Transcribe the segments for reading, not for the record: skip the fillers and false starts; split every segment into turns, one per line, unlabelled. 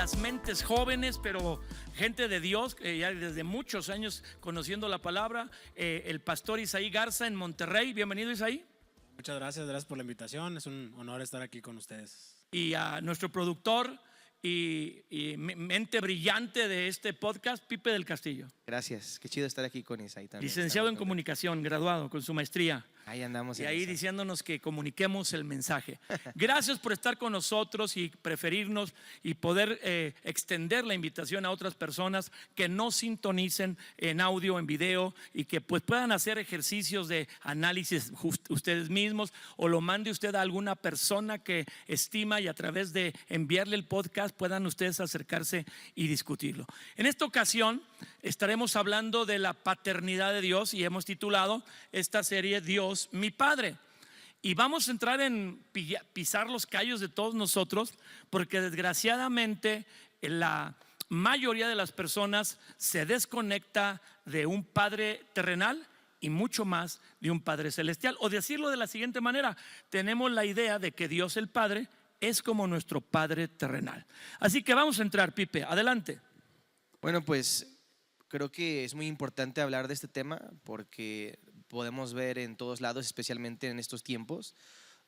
las mentes jóvenes, pero gente de Dios, ya desde muchos años conociendo la palabra, el pastor Isaí Garza en Monterrey. Bienvenido, Isaí.
Muchas gracias por la invitación, es un honor estar aquí con ustedes.
Y a nuestro productor y mente brillante de este podcast, Pipe del Castillo.
Gracias, qué chido estar aquí con Isaí también.
Licenciado en comunicación, graduado con su maestría.
Ahí andamos.
Y ahí diciéndonos que comuniquemos el mensaje. Gracias por estar con nosotros y preferirnos y poder extender la invitación a otras personas que no sintonicen en audio, en video, y que pues puedan hacer ejercicios de análisis ustedes mismos, o lo mande usted a alguna persona que estima, y a través de enviarle el podcast puedan ustedes acercarse y discutirlo. En esta ocasión estaremos hablando de la paternidad de Dios y hemos titulado esta serie Dios, mi Padre. Y vamos a entrar en pisar los callos de todos nosotros, porque desgraciadamente la mayoría de las personas se desconecta de un Padre terrenal y mucho más de un Padre celestial. O decirlo de la siguiente manera: tenemos la idea de que Dios el Padre es como nuestro Padre terrenal. Así que vamos a entrar, Pipe, adelante.
Bueno, pues creo que es muy importante hablar de este tema porque podemos ver en todos lados, especialmente en estos tiempos,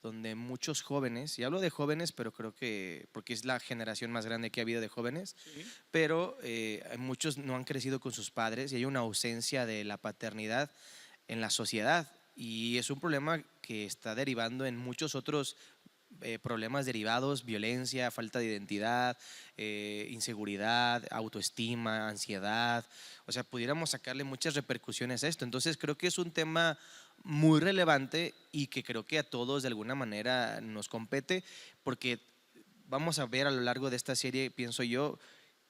donde muchos jóvenes, y hablo de jóvenes, pero creo que porque es la generación más grande que ha habido de jóvenes, sí, pero muchos no han crecido con sus padres y hay una ausencia de la paternidad en la sociedad, y es un problema que está derivando en muchos otros problemas derivados: violencia, falta de identidad, inseguridad, autoestima, ansiedad. O sea, pudiéramos sacarle muchas repercusiones a esto. Entonces creo que es un tema muy relevante y que creo que a todos de alguna manera nos compete, porque vamos a ver a lo largo de esta serie, pienso yo,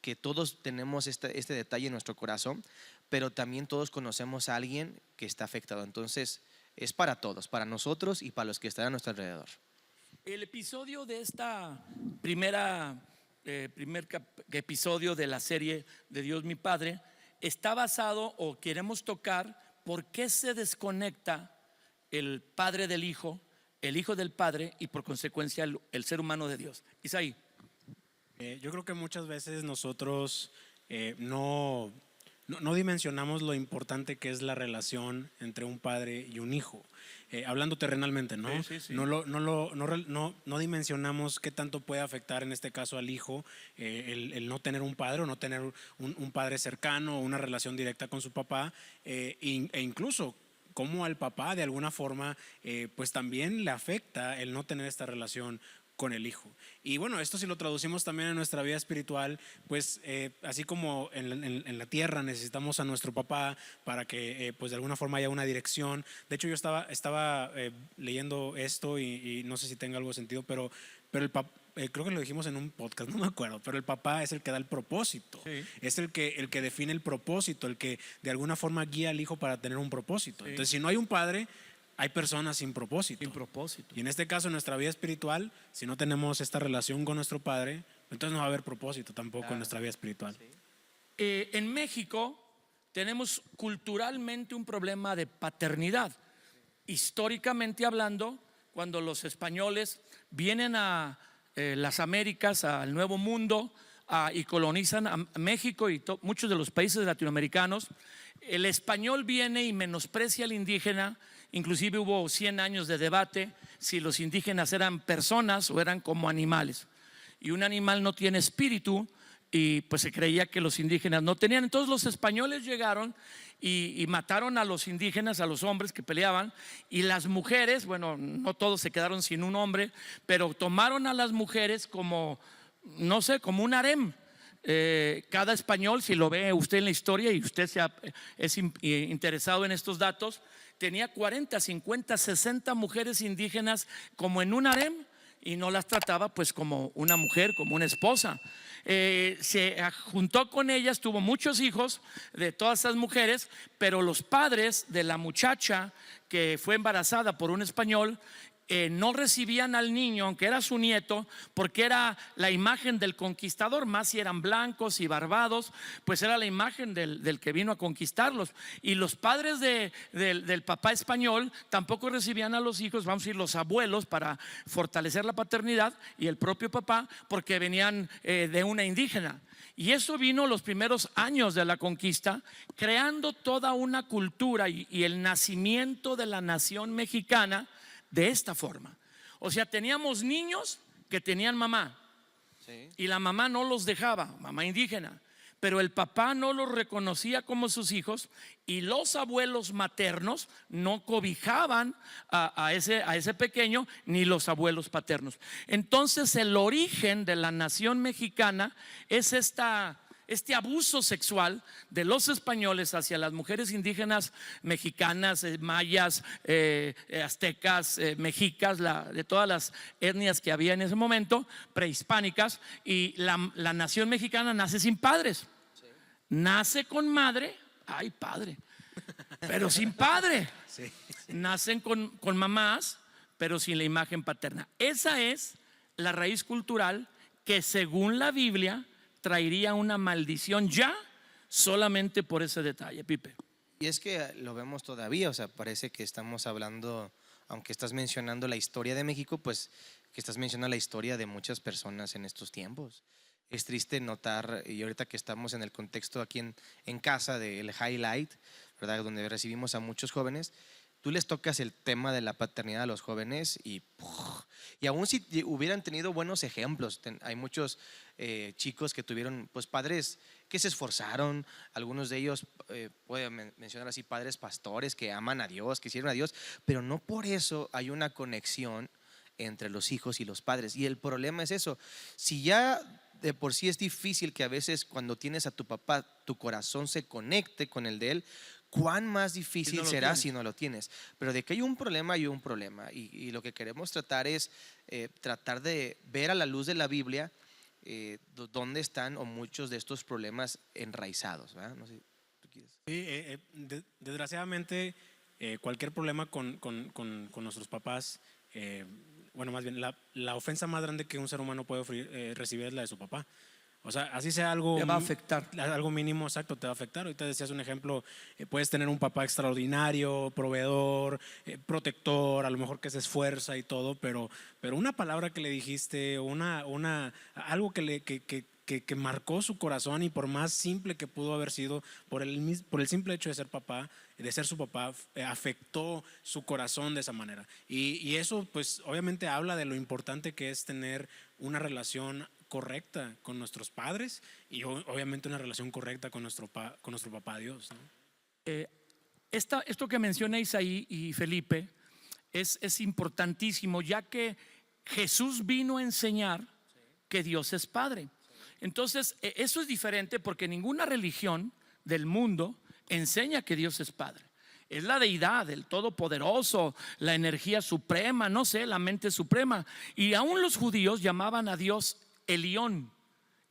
que todos tenemos este detalle en nuestro corazón, pero también todos conocemos a alguien que está afectado. Entonces es para todos, para nosotros y para los que están a nuestro alrededor.
El episodio de esta primer episodio de la serie de Dios mi Padre está basado, o queremos tocar, por qué se desconecta el Padre del Hijo, el Hijo del Padre, y por consecuencia el ser humano de Dios. Isaí.
Yo creo que muchas veces nosotros no dimensionamos lo importante que es la relación entre un padre y un hijo. Hablando terrenalmente, ¿no? Sí. No dimensionamos qué tanto puede afectar en este caso al hijo el no tener un padre, o no tener un padre cercano, o una relación directa con su papá, e incluso cómo al papá de alguna forma pues también le afecta el no tener esta relación con el hijo. Y bueno, esto si lo traducimos también en nuestra vida espiritual, pues así como en la tierra necesitamos a nuestro papá para que pues de alguna forma haya una dirección. De hecho yo estaba leyendo esto y no sé si tenga algo de sentido, pero el papá, creo que lo dijimos en un podcast, no me acuerdo, pero el papá es el que da el propósito, sí, es el que define el propósito, el que de alguna forma guía al hijo para tener un propósito. Sí. Entonces si no hay un padre, hay personas sin propósito.
Sin propósito.
Y en este caso, en nuestra vida espiritual, si no tenemos esta relación con nuestro Padre, entonces no va a haber propósito tampoco en nuestra vida espiritual.
Sí. En México tenemos culturalmente un problema de paternidad. Históricamente hablando, cuando los españoles vienen a las Américas, al Nuevo Mundo, y colonizan a México y muchos de los países latinoamericanos, el español viene y menosprecia al indígena. Inclusive hubo 100 años de debate si los indígenas eran personas o eran como animales. Y un animal no tiene espíritu, y pues se creía que los indígenas no tenían. Entonces los españoles llegaron y mataron a los indígenas, a los hombres que peleaban, y las mujeres, bueno, no todos se quedaron sin un hombre, pero tomaron a las mujeres como, no sé, como un harem. Cada español, si lo ve usted en la historia y usted es interesado en estos datos, tenía 40, 50, 60 mujeres indígenas como en un harem, y no las trataba pues como una mujer, como una esposa. Se juntó con ellas, tuvo muchos hijos de todas esas mujeres, pero los padres de la muchacha que fue embarazada por un español no recibían al niño, aunque era su nieto, porque era la imagen del conquistador, más si eran blancos y barbados, pues era la imagen del que vino a conquistarlos. Y los padres del papá español tampoco recibían a los hijos, vamos a decir los abuelos, para fortalecer la paternidad, y el propio papá, porque venían de una indígena. Y eso vino los primeros años de la conquista, creando toda una cultura y el nacimiento de la nación mexicana de esta forma. O sea, teníamos niños que tenían mamá,
Sí.
y la mamá no los dejaba, mamá indígena, pero el papá no los reconocía como sus hijos, y los abuelos maternos no cobijaban a ese pequeño, ni los abuelos paternos. Entonces el origen de la nación mexicana es este abuso sexual de los españoles hacia las mujeres indígenas mexicanas, mayas, aztecas, mexicas, de todas las etnias que había en ese momento, prehispánicas. Y la nación mexicana nace sin padres, nace con madre, ay padre, pero sin padre.
Sí.
Nacen con mamás, pero sin la imagen paterna. Esa es la raíz cultural que, según la Biblia, traería una maldición ya solamente por ese detalle, Pipe.
Y es que lo vemos todavía, o sea, parece que estamos hablando, aunque estás mencionando la historia de México, pues que estás mencionando la historia de muchas personas en estos tiempos. Es triste notar, y ahorita que estamos en el contexto aquí en casa del Highlight, ¿verdad? Donde recibimos a muchos jóvenes, tú les tocas el tema de la paternidad a los jóvenes y aún si hubieran tenido buenos ejemplos, hay muchos chicos que tuvieron pues padres que se esforzaron, algunos de ellos puedo mencionar así, padres pastores que aman a Dios, que sirven a Dios, pero no por eso hay una conexión entre los hijos y los padres. Y el problema es eso, si ya de por sí es difícil que a veces cuando tienes a tu papá tu corazón se conecte con el de él, cuán más difícil
no lo
será
tienes.
si no lo tienes. Pero de que hay un problema, hay un problema. Y lo que queremos tratar es tratar de ver a la luz de la Biblia dónde están o muchos de estos problemas enraizados, ¿verdad? No sé, ¿tú quieres?
Sí, desgraciadamente cualquier problema con nuestros papás, bueno, más bien la ofensa más grande que un ser humano puede recibir es la de su papá. O sea, así sea algo,
Te va a afectar.
algo mínimo, exacto, te va a afectar. Ahorita decías un ejemplo, puedes tener un papá extraordinario, proveedor, protector, a lo mejor que se esfuerza y todo, pero una palabra que le dijiste, algo que marcó su corazón, y por más simple que pudo haber sido, por el simple hecho de ser papá, de ser su papá, afectó su corazón de esa manera. Y eso pues obviamente habla de lo importante que es tener una relación correcta con nuestros padres y obviamente una relación correcta con nuestro papá Dios, ¿no?
Esto que menciona Isaí y Felipe es importantísimo, ya que Jesús vino a enseñar que Dios es Padre. Entonces, eso es diferente, porque ninguna religión del mundo enseña que Dios es Padre. Es la deidad, el todopoderoso, la energía suprema, no sé, la mente suprema. Y aún los judíos llamaban a Dios Elión,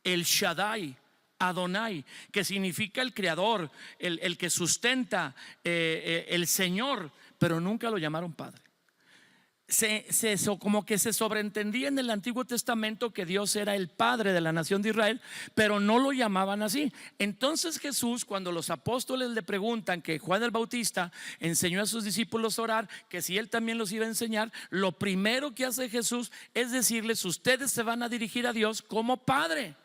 El Shaddai, Adonai, que significa el creador, el que sustenta, el Señor, pero nunca lo llamaron Padre. Como que se sobreentendía en el Antiguo Testamento que Dios era el Padre de la nación de Israel, pero no lo llamaban así. Entonces Jesús, cuando los apóstoles le preguntan que Juan el Bautista enseñó a sus discípulos a orar, que si él también los iba a enseñar, lo primero que hace Jesús es decirles: ustedes se van a dirigir a Dios como Padre.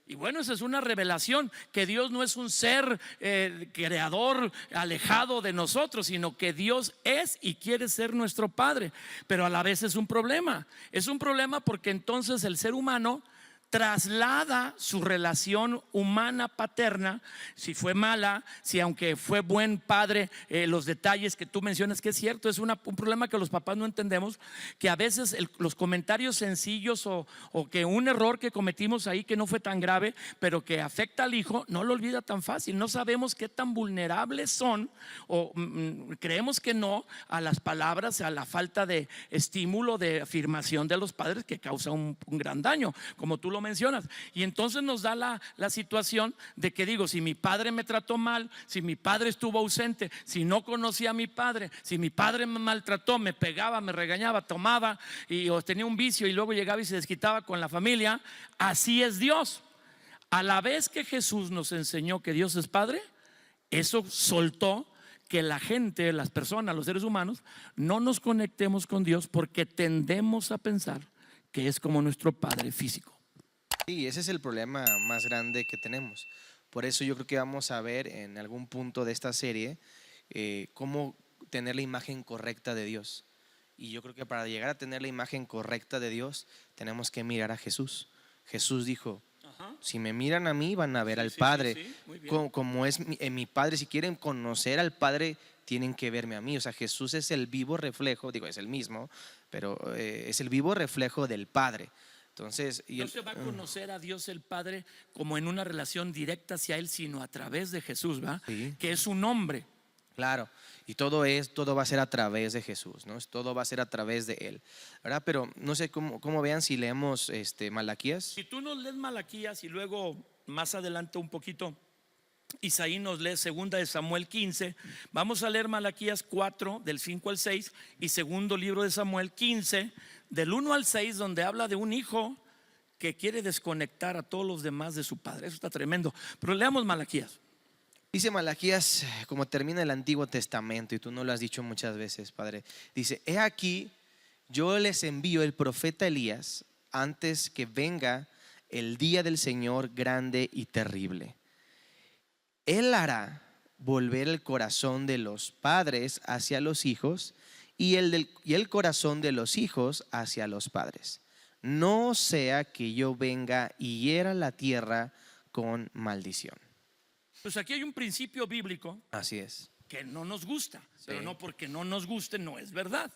Y bueno, esa es una revelación, que Dios no es un ser creador alejado de nosotros, sino que Dios es y quiere ser nuestro Padre. Pero a la vez es un problema. Es un problema porque entonces el ser humano traslada su relación humana paterna, si fue mala, si aunque fue buen padre, los detalles que tú mencionas, que es cierto, es un problema que los papás no entendemos, que a veces los comentarios sencillos o que un error que cometimos ahí que no fue tan grave, pero que afecta al hijo, no lo olvida tan fácil. No sabemos qué tan vulnerables son, o creemos que no, a las palabras, a la falta de estímulo, de afirmación de los padres, que causa un gran daño. Como tú lo lo mencionas. Y entonces nos da la situación de que digo, si mi padre me trató mal, si mi padre estuvo ausente, si no conocía a mi padre, si mi padre me maltrató, me pegaba, me regañaba, tomaba o tenía un vicio y luego llegaba y se desquitaba con la familia, así es Dios. A la vez que Jesús nos enseñó que Dios es Padre, eso soltó que la gente, las personas, los seres humanos, no nos conectemos con Dios porque tendemos a pensar que es como nuestro padre físico.
Sí, ese es el problema más grande que tenemos. Por eso yo creo que vamos a ver en algún punto de esta serie cómo tener la imagen correcta de Dios. Y yo creo que para llegar a tener la imagen correcta de Dios tenemos que mirar a Jesús. Jesús dijo, si me miran a mí van a ver al Padre.
Muy bien.
Como es mi Padre, si quieren conocer al Padre tienen que verme a mí. O sea, Jesús es el vivo reflejo, digo, es el mismo, pero es el vivo reflejo del Padre. Entonces,
No se va a conocer a Dios el Padre como en una relación directa hacia Él, sino a través de Jesús, ¿va?
Sí.
Que es un hombre.
claro, y todo va a ser a través de Jesús, ¿no? Todo va a ser a través de Él, ¿verdad? Pero no sé cómo vean si leemos Malaquías.
Si tú nos lees Malaquías y luego más adelante un poquito Isaí nos lee segunda de Samuel 15, vamos a leer Malaquías 4 del 5 al 6 y segundo libro de Samuel 15 del 1 al 6, donde habla de un hijo que quiere desconectar a todos los demás de su padre. Eso está tremendo. Pero leamos Malaquías.
Dice Malaquías, como termina el Antiguo Testamento, y tú no lo has dicho muchas veces, Padre. Dice, he aquí, yo les envío el profeta Elías antes que venga el día del Señor grande y terrible. Él hará volver el corazón de los padres hacia los hijos y el corazón de los hijos hacia los padres. No sea que yo venga y hiera la tierra con maldición.
Pues aquí hay un principio bíblico
Así es.
que no nos gusta, pero
Sí.
no porque no nos guste, no es verdad.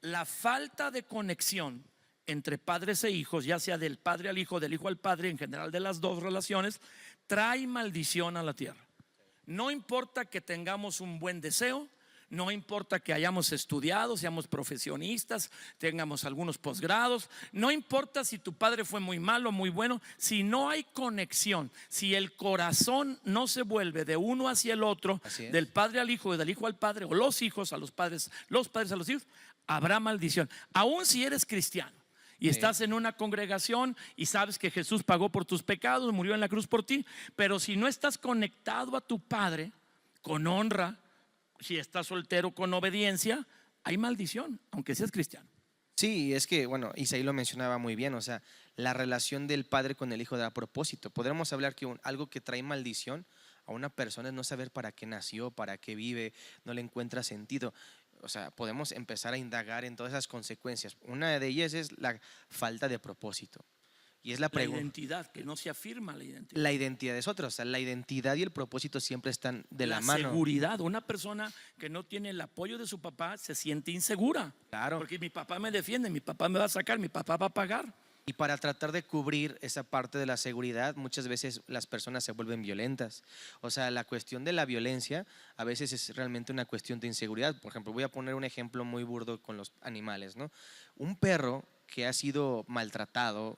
La falta de conexión entre padres e hijos, ya sea del padre al hijo, del hijo al padre, en general de las dos relaciones, trae maldición a la tierra. No importa que tengamos un buen deseo, no importa que hayamos estudiado, seamos profesionistas, tengamos algunos posgrados, no importa si tu padre fue muy malo o muy bueno, si no hay conexión, si el corazón no se vuelve de uno hacia el otro, del padre al hijo, del hijo al padre, o los hijos a los padres a los hijos, habrá maldición. Aún si eres cristiano y estás en una congregación y sabes que Jesús pagó por tus pecados, murió en la cruz por ti, pero si no estás conectado a tu padre con honra, si estás soltero con obediencia, hay maldición, aunque seas cristiano.
Sí, es que, bueno, Isaí lo mencionaba muy bien, o sea, la relación del padre con el hijo da propósito. Podremos hablar que algo que trae maldición a una persona es no saber para qué nació, para qué vive, no le encuentra sentido. O sea, podemos empezar a indagar en todas esas consecuencias. Una de ellas es la falta de propósito. Y es la
La
pregunta.
identidad, que no se afirma la identidad.
La identidad es otra, o sea, la identidad y el propósito siempre están de la mano.
Seguridad, una persona que no tiene el apoyo de su papá se siente insegura.
Claro.
Porque mi papá me defiende, mi papá me va a sacar, mi papá va a pagar.
Y para tratar de cubrir esa parte de la seguridad, muchas veces las personas se vuelven violentas. O sea, la cuestión de la violencia a veces es realmente una cuestión de inseguridad. Por ejemplo, voy a poner un ejemplo muy burdo con los animales, ¿no? Un perro que ha sido maltratado,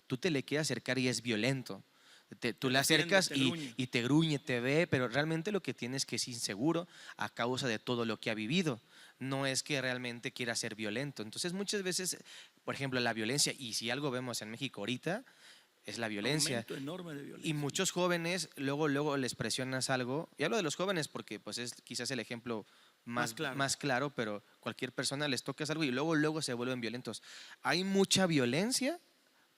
tú te le quieres acercar y es violento. Tú le acercas y te gruñe, te ve, pero realmente lo que tienes que es inseguro a causa de todo lo que ha vivido. No es que realmente quiera ser violento. Entonces muchas veces, por ejemplo, la violencia, y si algo vemos en México ahorita, es la violencia.
Un aumento enorme de violencia.
Y muchos jóvenes, luego les presionas algo, y hablo de los jóvenes porque pues es quizás el ejemplo más claro, pero cualquier persona les tocas algo y luego se vuelven violentos. Hay mucha violencia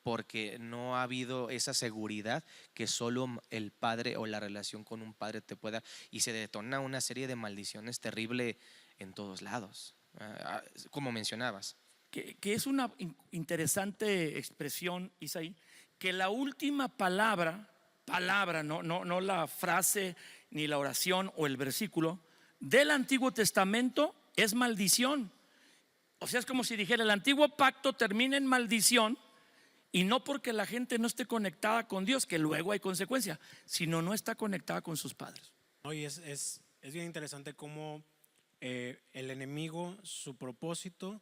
porque no ha habido esa seguridad que solo el padre o la relación con un padre te pueda, y se detona una serie de maldiciones terrible en todos lados, como mencionabas.
Que es una interesante expresión, Isaí, que la última palabra, no la frase ni la oración o el versículo del Antiguo Testamento es maldición. O sea, es como si dijera, el antiguo pacto termina en maldición, y no porque la gente no esté conectada con Dios, que luego hay consecuencia, sino no está conectada con sus padres.
No, y es bien interesante cómo el enemigo, su propósito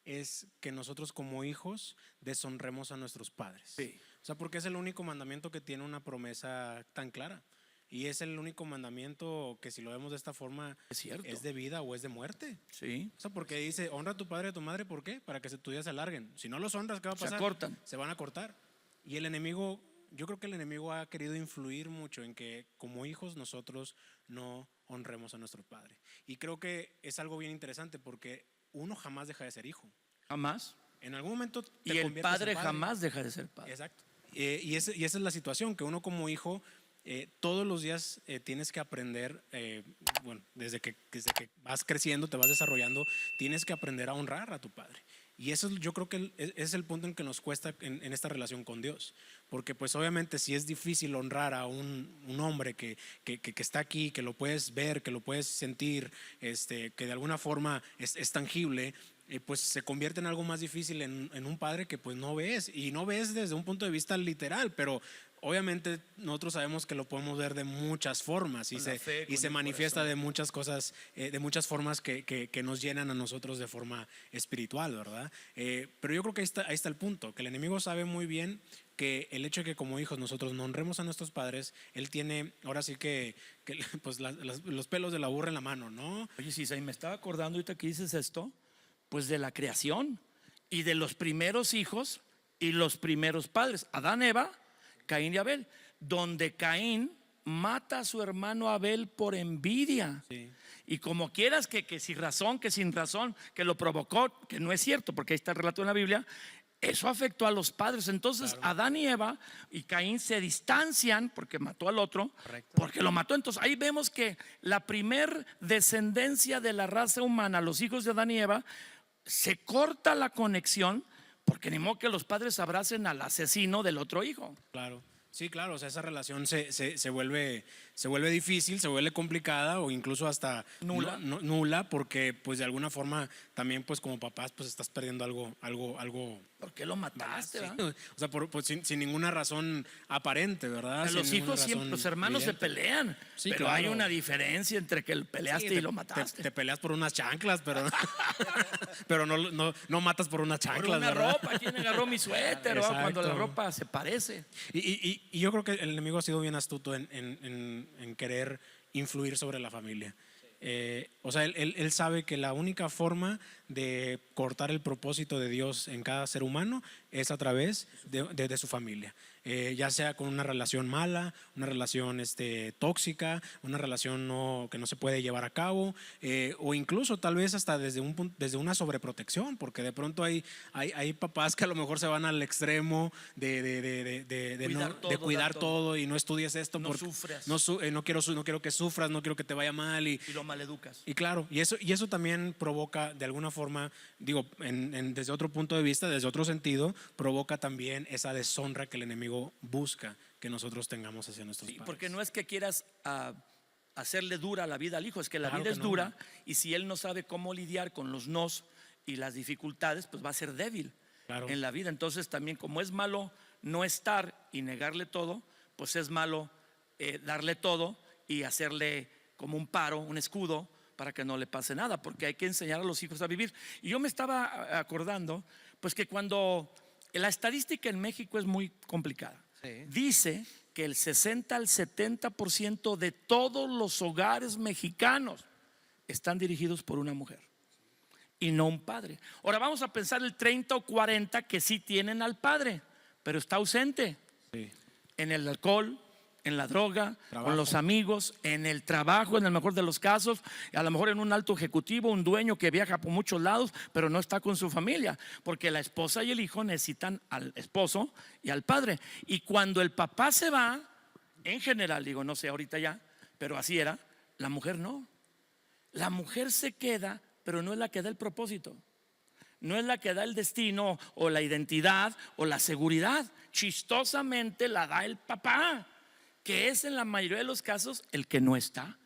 es que nosotros como hijos deshonremos a nuestros padres.
Sí.
O sea, porque es el único mandamiento que tiene una promesa tan clara. Y es el único mandamiento que, si lo vemos de esta forma,
Es cierto.
es de vida o es de muerte.
Sí.
O sea, porque dice, honra a tu padre y a tu madre, ¿por qué? Para que tus días se alarguen. Si no los honras, ¿qué va a
Se
pasar?
acortan.
Se van a cortar. Y el enemigo, yo creo que el enemigo ha querido influir mucho en que como hijos nosotros no honremos a nuestro padre. Y creo que es algo bien interesante porque uno jamás deja de ser hijo.
Jamás.
En algún momento te
Y el
conviertes en
padre jamás deja de ser padre.
Exacto. Y esa es la situación, que uno como hijo todos los días tienes que aprender, bueno, desde que vas creciendo, te vas desarrollando, tienes que aprender a honrar a tu padre. Y eso yo creo que es el punto en que nos cuesta en esta relación con Dios. Porque pues obviamente si es difícil honrar a un hombre que está aquí, que lo puedes ver, que lo puedes sentir, que de alguna forma es tangible, pues se convierte en algo más difícil en un padre que pues no ves. Y no ves desde un punto de vista literal, pero obviamente nosotros sabemos que lo podemos ver de muchas formas y se manifiesta de muchas cosas, de muchas formas que nos llenan a nosotros de forma espiritual, ¿verdad? Pero yo creo que ahí está el punto, que el enemigo sabe muy bien que el hecho de que como hijos nosotros no honremos a nuestros padres, él tiene ahora sí que pues los pelos de la burra en la mano, ¿no?
Oye, sí, me estaba acordando ahorita que dices esto, pues de la creación y de los primeros hijos y los primeros padres, Adán, Eva, Caín y Abel, donde Caín mata a su hermano Abel por envidia.
Sí.
Y como quieras que sin razón, que sin razón, que lo provocó, que no es cierto, porque ahí está el relato en la Biblia, eso afectó a los padres. Entonces claro, Adán y Eva y Caín se distancian porque mató al otro. Correcto. Porque lo mató. Entonces ahí vemos que la primer descendencia de la raza humana, los hijos de Adán y Eva, se corta la conexión porque ni modo que los padres abracen al asesino del otro hijo.
Claro. Sí, claro, o sea, esa relación se vuelve difícil, se vuelve complicada o incluso hasta
nula.
Nula, porque pues de alguna forma también pues como papás pues estás perdiendo algo.
¿Por qué lo mataste?
Sí. O sea, pues, sin ninguna razón aparente, ¿verdad?
Los hijos siempre, los hermanos evidente. Se pelean, sí, pero claro, hay una diferencia entre que peleaste y lo mataste.
Te peleas por unas chanclas, pero no matas por unas chanclas.
Por una
¿verdad?
ropa, ¿quién agarró mi suéter? Cuando la ropa se parece.
Y yo creo que el enemigo ha sido bien astuto en querer influir sobre la familia. O sea, él sabe que la única forma de cortar el propósito de Dios en cada ser humano es a través de su familia. Ya sea con una relación mala, una relación tóxica, una relación que no se puede llevar a cabo, o incluso tal vez hasta desde una sobreprotección, porque de pronto hay papás que a lo mejor se van al extremo de cuidar todo y no estudies esto,
no
porque
sufras.
No quiero que sufras, no quiero que te vaya mal
y lo maleducas.
Y claro, y eso también provoca de alguna forma, digo, desde otro punto de vista, desde otro sentido, provoca también esa deshonra que el enemigo busca que nosotros tengamos hacia nuestros padres.
Porque no es que quieras hacerle dura la vida al hijo, es que la
claro
vida
que
es dura y si él no sabe cómo lidiar con los nos y las dificultades, pues va a ser débil en la vida. Entonces también como es malo no estar y negarle todo, pues es malo darle todo y hacerle como un paro, un escudo para que no le pase nada, porque hay que enseñar a los hijos a vivir. Y yo me estaba acordando, pues que cuando la estadística en México es muy complicada. Sí. Dice que el 60 al 70% de todos los hogares mexicanos están dirigidos por una mujer y no un padre. Ahora vamos a pensar el 30 o 40 que sí tienen al padre, pero está ausente. Sí. En el alcohol, en la droga, trabajo, con los amigos, en el trabajo, en el mejor de los casos, a lo mejor en un alto ejecutivo, un dueño que viaja por muchos lados, pero no está con su familia, porque la esposa y el hijo necesitan al esposo y al padre. Y cuando el papá se va, en general, digo, no sé ahorita ya, pero así era, la mujer no. La mujer se queda, pero no es la que da el propósito. No es la que da el destino o la identidad o la seguridad. Chistosamente la da el papá, que es en la mayoría de los casos el que no está.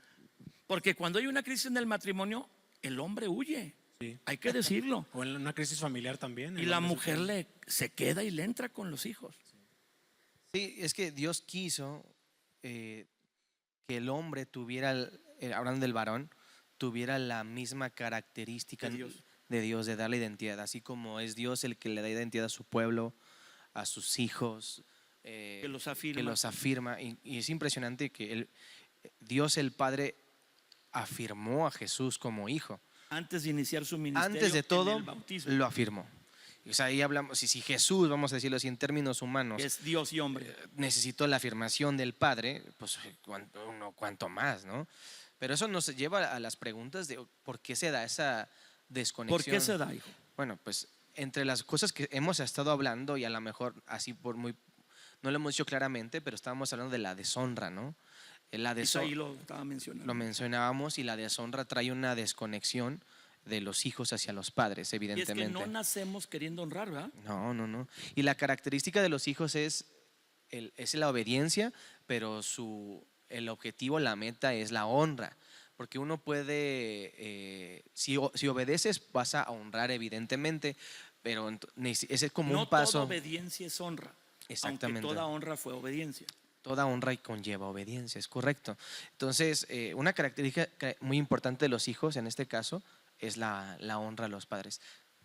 Porque cuando hay una crisis en el matrimonio, el hombre huye. Sí. Hay que decirlo.
O en una crisis familiar también.
Y la mujer se queda y le entra con los hijos.
Sí, es que Dios quiso que el hombre tuviera, hablando del varón, tuviera la misma característica de Dios de darle identidad, así como es Dios el que le da identidad a su pueblo, a sus hijos,
Que los afirma.
que los afirma. Y es impresionante que Dios el Padre afirmó a Jesús como hijo.
Antes de iniciar su ministerio,
Antes de
en
todo,
el bautismo,
lo afirmó. O sea, ahí hablamos, si Jesús, vamos a decirlo así en términos humanos,
que es Dios y hombre.
necesitó la afirmación del Padre, pues cuanto más, ¿no? Pero eso nos lleva a las preguntas de por qué se da esa desconexión.
¿Por qué se da, hijo?
Bueno, pues entre las cosas que hemos estado hablando, y a lo mejor así no lo hemos dicho claramente, pero estábamos hablando de la deshonra, ¿no? La
Eso ahí
deshonra,
lo estaba mencionando.
lo mencionábamos, y la deshonra trae una desconexión de los hijos hacia los padres,
Y es que
evidentemente.
no nacemos queriendo honrar, ¿verdad?
No. Y la característica de los hijos es la obediencia, pero el objetivo, la meta es la honra. Porque uno puede, si obedeces, vas a honrar evidentemente, pero ese es como
No
un paso.
toda obediencia es honra.
Exactamente.
Aunque toda honra fue obediencia.
Toda honra y conlleva obediencia, es correcto. Entonces, una característica muy importante de los hijos, en este caso, es la honra a los padres.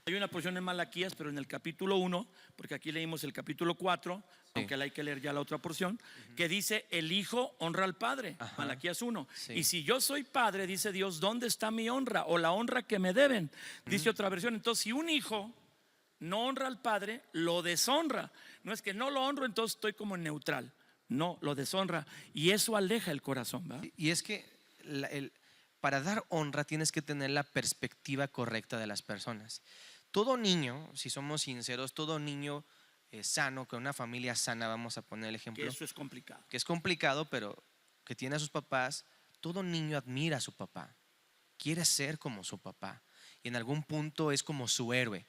Hay una porción en Malaquías, pero en el capítulo 1, porque aquí leímos el capítulo 4, aunque hay que leer ya la otra porción, que dice, el hijo honra al padre,
Ajá.
Malaquías 1.
Sí.
Y si yo soy padre, dice Dios, ¿dónde está mi honra? O la honra que me deben, dice otra versión. Entonces, si un hijo no honra al padre, lo deshonra. No es que no lo honro, entonces estoy como neutral. No, lo deshonra. Y eso aleja el corazón, ¿verdad?
Y es que para dar honra tienes que tener la perspectiva correcta de las personas. Todo niño, si somos sinceros, todo niño sano, con una familia sana, vamos a poner el ejemplo,
Que eso es complicado.
que es complicado, pero que tiene a sus papás, todo niño admira a su papá, quiere ser como su papá y en algún punto es como su héroe,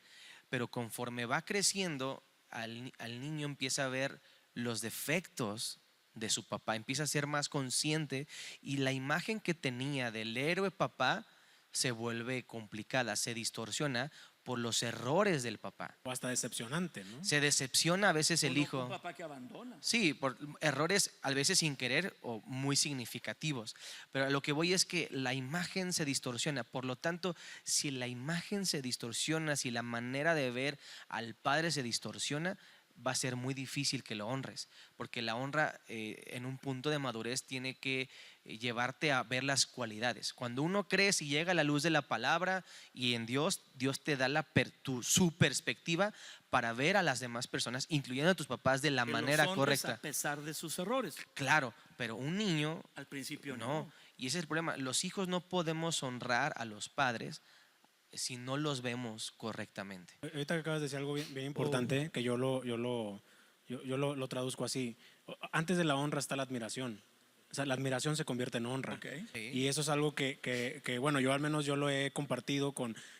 pero conforme va creciendo, al niño empieza a ver los defectos de su papá, empieza a ser más consciente y la imagen que tenía del héroe papá se vuelve complicada, se distorsiona por los errores del papá.
O hasta decepcionante, ¿no?
Se decepciona a veces el
O no,
hijo.
un papá que abandona.
Sí, por errores a veces sin querer o muy significativos. Pero a lo que voy es que la imagen se distorsiona. Por lo tanto, si la imagen se distorsiona, si la manera de ver al padre se distorsiona, va a ser muy difícil que lo honres, porque la honra en un punto de madurez tiene que llevarte a ver las cualidades. Cuando uno crece y llega a la luz de la palabra y en Dios, Dios te da su perspectiva para ver a las demás personas, incluyendo a tus papás, de la
Que
manera
los honres
correcta.
a pesar de sus errores.
Claro, pero un niño
Al principio
no.
no.
Y ese es el problema. Los hijos no podemos honrar a los padres si no los vemos correctamente.
Ahorita que acabas de decir algo bien importante, que yo lo traduzco así. Antes de la honra está la admiración. O sea, la admiración se convierte en honra.
Ok.
Sí.
Y eso es algo bueno, yo al menos yo lo he compartido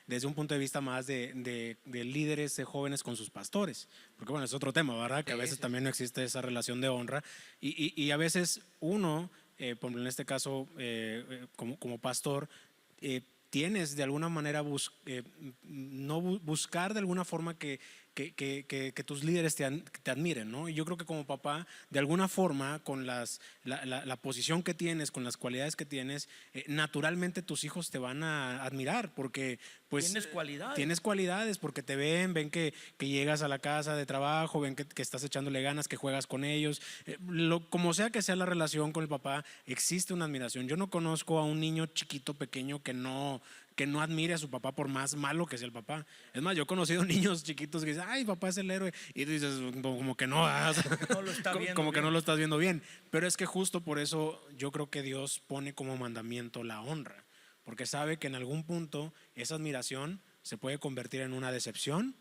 desde un punto de vista más de líderes de jóvenes con sus pastores. Porque bueno, es otro tema, ¿verdad? Que a veces también no existe esa relación de honra. Y a veces uno, por ejemplo, en este caso, como pastor, tienes de alguna manera buscar de alguna forma que tus líderes te admiren, ¿no? Y yo creo que como papá, de alguna forma, con la posición que tienes, con las cualidades que tienes, naturalmente tus hijos te van a admirar porque pues
Tienes cualidades.
Tienes cualidades porque te ven que llegas a la casa de trabajo, ven que estás echándole ganas, que juegas con ellos. Como sea que sea la relación con el papá, existe una admiración. Yo no conozco a un niño chiquito, pequeño, que no admire a su papá por más malo que sea el papá. Es más, yo he conocido niños chiquitos que dicen, ay, papá es el héroe. Y tú dices, como que no, o sea,
No lo está viendo
como que
bien.
no lo estás viendo bien. Pero es que justo por eso yo creo que Dios pone como mandamiento la honra. Porque sabe que en algún punto esa admiración se puede convertir en una decepción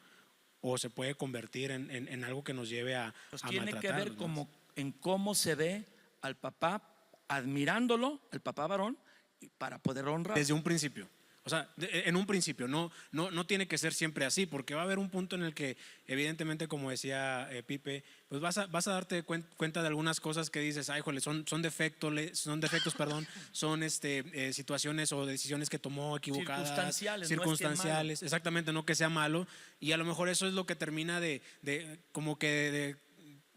o se puede convertir en algo que nos lleve a
Pues tiene que ver
maltratarnos.
como en cómo se ve al papá, admirándolo, al papá varón, y para poder honrar.
Desde un principio. O sea, en un principio, no tiene que ser siempre así, porque va a haber un punto en el que, evidentemente, como decía Pipe, pues vas a darte cuenta de algunas cosas que dices, ay, jole, son defectos, perdón, son situaciones o decisiones que tomó equivocadas.
Circunstanciales, no es que
Circunstanciales, exactamente, no que sea malo. Y a lo mejor eso es lo que termina